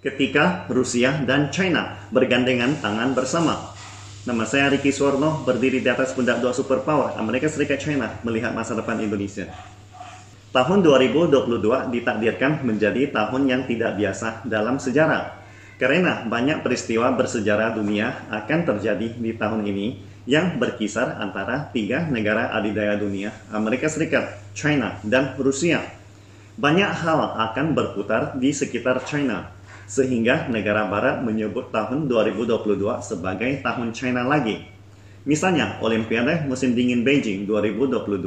ketika Rusia dan China bergandengan tangan bersama. Nama saya Ricky Suwarno, berdiri di atas pundak dua superpower Amerika Serikat China melihat masa depan Indonesia. Tahun 2022 ditakdirkan menjadi tahun yang tidak biasa dalam sejarah. Karena banyak peristiwa bersejarah dunia akan terjadi di tahun ini yang berkisar antara tiga negara adidaya dunia, Amerika Serikat, China, dan Rusia. Banyak hal akan berputar di sekitar China, sehingga negara barat menyebut tahun 2022 sebagai tahun China lagi. Misalnya, Olimpiade musim dingin Beijing 2022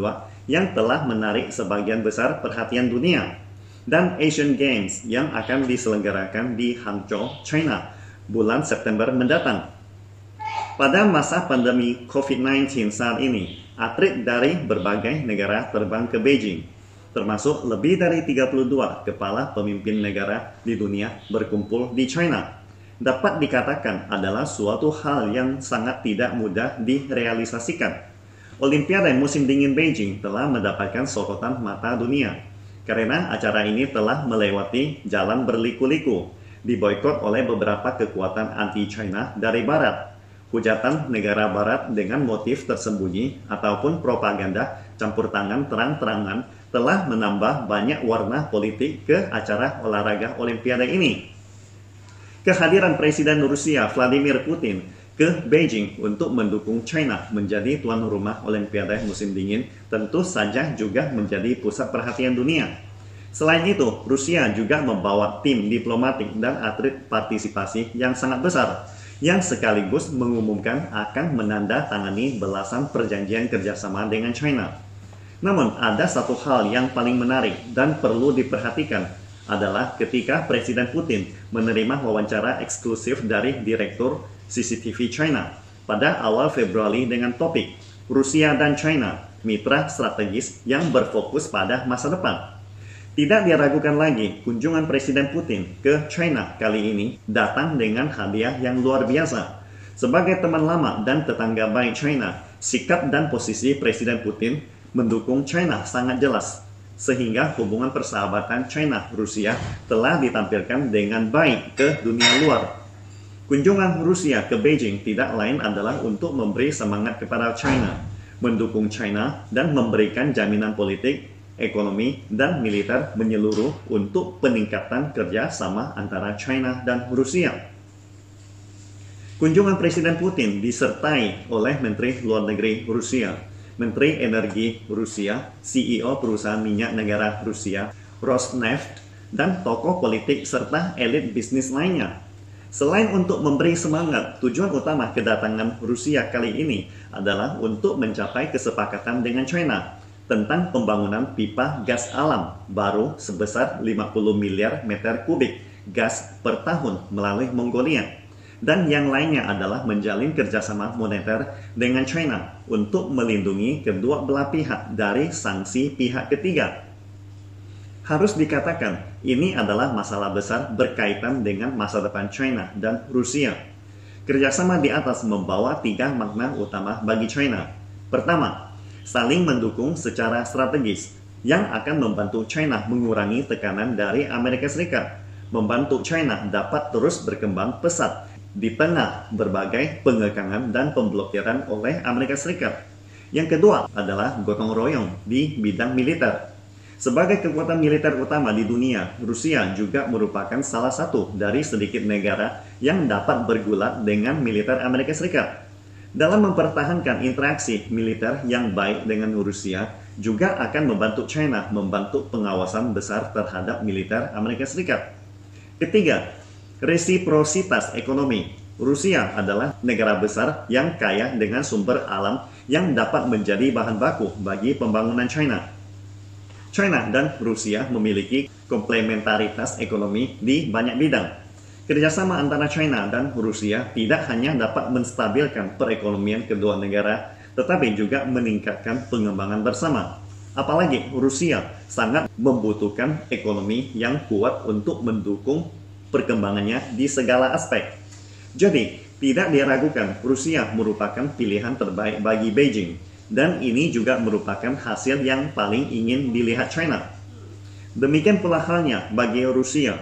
yang telah menarik sebagian besar perhatian dunia, dan Asian Games yang akan diselenggarakan di Hangzhou, China, bulan September mendatang. Pada masa pandemi COVID-19 saat ini, atlet dari berbagai negara terbang ke Beijing, termasuk lebih dari 32 kepala pemimpin negara di dunia berkumpul di China. Dapat dikatakan adalah suatu hal yang sangat tidak mudah direalisasikan. Olimpiade musim dingin Beijing telah mendapatkan sorotan mata dunia, karena acara ini telah melewati jalan berliku-liku, diboikot oleh beberapa kekuatan anti-China dari Barat. Hujatan negara Barat dengan motif tersembunyi ataupun propaganda campur tangan terang-terangan telah menambah banyak warna politik ke acara olahraga Olimpiade ini. Kehadiran Presiden Rusia Vladimir Putin ke Beijing untuk mendukung China menjadi tuan rumah Olimpiade musim dingin tentu saja juga menjadi pusat perhatian dunia. Selain itu, Rusia juga membawa tim diplomatik dan atlet partisipasi yang sangat besar, yang sekaligus mengumumkan akan menandatangani belasan perjanjian kerjasama dengan China. Namun, ada satu hal yang paling menarik dan perlu diperhatikan adalah ketika Presiden Putin menerima wawancara eksklusif dari Direktur CCTV China pada awal Februari dengan topik Rusia dan China, mitra strategis yang berfokus pada masa depan. Tidak diragukan lagi, kunjungan Presiden Putin ke China kali ini datang dengan hadiah yang luar biasa. Sebagai teman lama dan tetangga baik China, sikap dan posisi Presiden Putin mendukung China sangat jelas, sehingga hubungan persahabatan China-Rusia telah ditampilkan dengan baik ke dunia luar. Kunjungan Rusia ke Beijing tidak lain adalah untuk memberi semangat kepada China, mendukung China, dan memberikan jaminan politik, ekonomi, dan militer menyeluruh untuk peningkatan kerjasama antara China dan Rusia. Kunjungan Presiden Putin disertai oleh Menteri Luar Negeri Rusia, Menteri Energi Rusia, CEO perusahaan minyak negara Rusia, Rosneft, dan tokoh politik serta elit bisnis lainnya. Selain untuk memberi semangat, tujuan utama kedatangan Rusia kali ini adalah untuk mencapai kesepakatan dengan China tentang pembangunan pipa gas alam baru sebesar 50 miliar meter kubik gas per tahun melalui Mongolia. Dan yang lainnya adalah menjalin kerjasama moneter dengan China untuk melindungi kedua belah pihak dari sanksi pihak ketiga. Harus dikatakan, ini adalah masalah besar berkaitan dengan masa depan China dan Rusia. Kerjasama di atas membawa tiga makna utama bagi China. Pertama, saling mendukung secara strategis yang akan membantu China mengurangi tekanan dari Amerika Serikat, membantu China dapat terus berkembang pesat di tengah berbagai pengekangan dan pemblokiran oleh Amerika Serikat. Yang kedua adalah gotong royong di bidang militer. Sebagai kekuatan militer utama di dunia, Rusia juga merupakan salah satu dari sedikit negara yang dapat bergulat dengan militer Amerika Serikat. Dalam mempertahankan interaksi militer yang baik dengan Rusia, juga akan membantu China membantu pengawasan besar terhadap militer Amerika Serikat. Ketiga, resiprositas ekonomi. Rusia adalah negara besar yang kaya dengan sumber alam yang dapat menjadi bahan baku bagi pembangunan China. China dan Rusia memiliki komplementaritas ekonomi di banyak bidang. Kerjasama antara China dan Rusia tidak hanya dapat menstabilkan perekonomian kedua negara, tetapi juga meningkatkan pengembangan bersama. Apalagi Rusia sangat membutuhkan ekonomi yang kuat untuk mendukung perkembangannya di segala aspek. Jadi, tidak diragukan Rusia merupakan pilihan terbaik bagi Beijing, dan ini juga merupakan hasil yang paling ingin dilihat China. Demikian pula halnya bagi Rusia.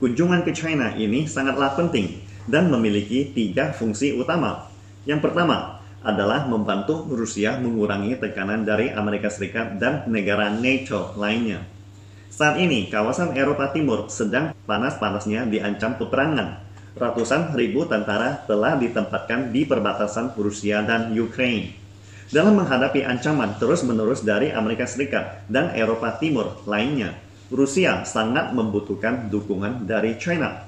Kunjungan ke China ini sangatlah penting dan memiliki 3 fungsi utama. Yang pertama adalah membantu Rusia mengurangi tekanan dari Amerika Serikat dan negara NATO lainnya. Saat ini, kawasan Eropa Timur sedang panas-panasnya diancam peperangan. Ratusan ribu tentara telah ditempatkan di perbatasan Rusia dan Ukraina. Dalam menghadapi ancaman terus-menerus dari Amerika Serikat dan Eropa Timur lainnya, Rusia sangat membutuhkan dukungan dari China.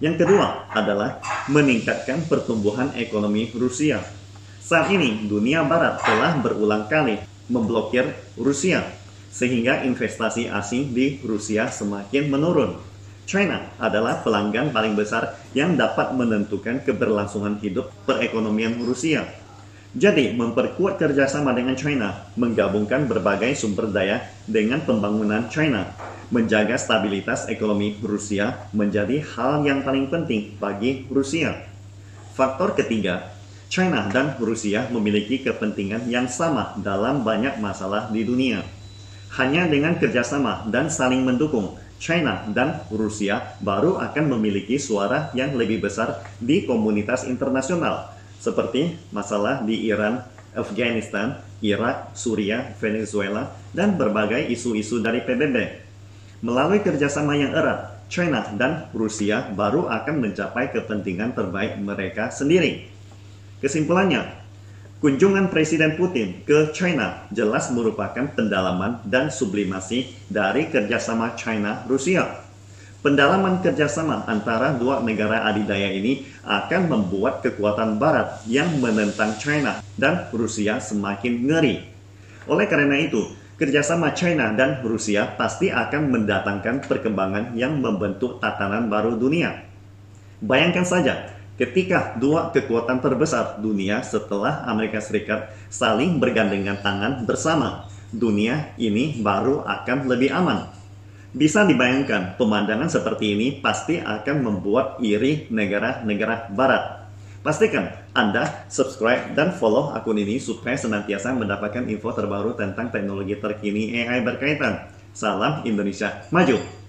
Yang kedua adalah meningkatkan pertumbuhan ekonomi Rusia. Saat ini, dunia barat telah berulang kali memblokir Rusia, sehingga investasi asing di Rusia semakin menurun. China adalah pelanggan paling besar yang dapat menentukan keberlangsungan hidup perekonomian Rusia. Jadi, memperkuat kerjasama dengan China, menggabungkan berbagai sumber daya dengan pembangunan China, menjaga stabilitas ekonomi Rusia menjadi hal yang paling penting bagi Rusia. Faktor ketiga, China dan Rusia memiliki kepentingan yang sama dalam banyak masalah di dunia. Hanya dengan kerjasama dan saling mendukung, China dan Rusia baru akan memiliki suara yang lebih besar di komunitas internasional, seperti masalah di Iran, Afghanistan, Irak, Suriah, Venezuela, dan berbagai isu-isu dari PBB. Melalui kerjasama yang erat, China dan Rusia baru akan mencapai kepentingan terbaik mereka sendiri. Kesimpulannya, kunjungan Presiden Putin ke China jelas merupakan pendalaman dan sublimasi dari kerjasama China-Rusia. Pendalaman kerjasama antara dua negara adidaya ini akan membuat kekuatan Barat yang menentang China dan Rusia semakin ngeri. Oleh karena itu, kerjasama China dan Rusia pasti akan mendatangkan perkembangan yang membentuk tatanan baru dunia. Bayangkan saja, ketika dua kekuatan terbesar dunia setelah Amerika Serikat saling bergandengan tangan bersama, dunia ini baru akan lebih aman. Bisa dibayangkan, pemandangan seperti ini pasti akan membuat iri negara-negara Barat. Pastikan Anda subscribe dan follow akun ini supaya senantiasa mendapatkan info terbaru tentang teknologi terkini AI berkaitan. Salam Indonesia Maju!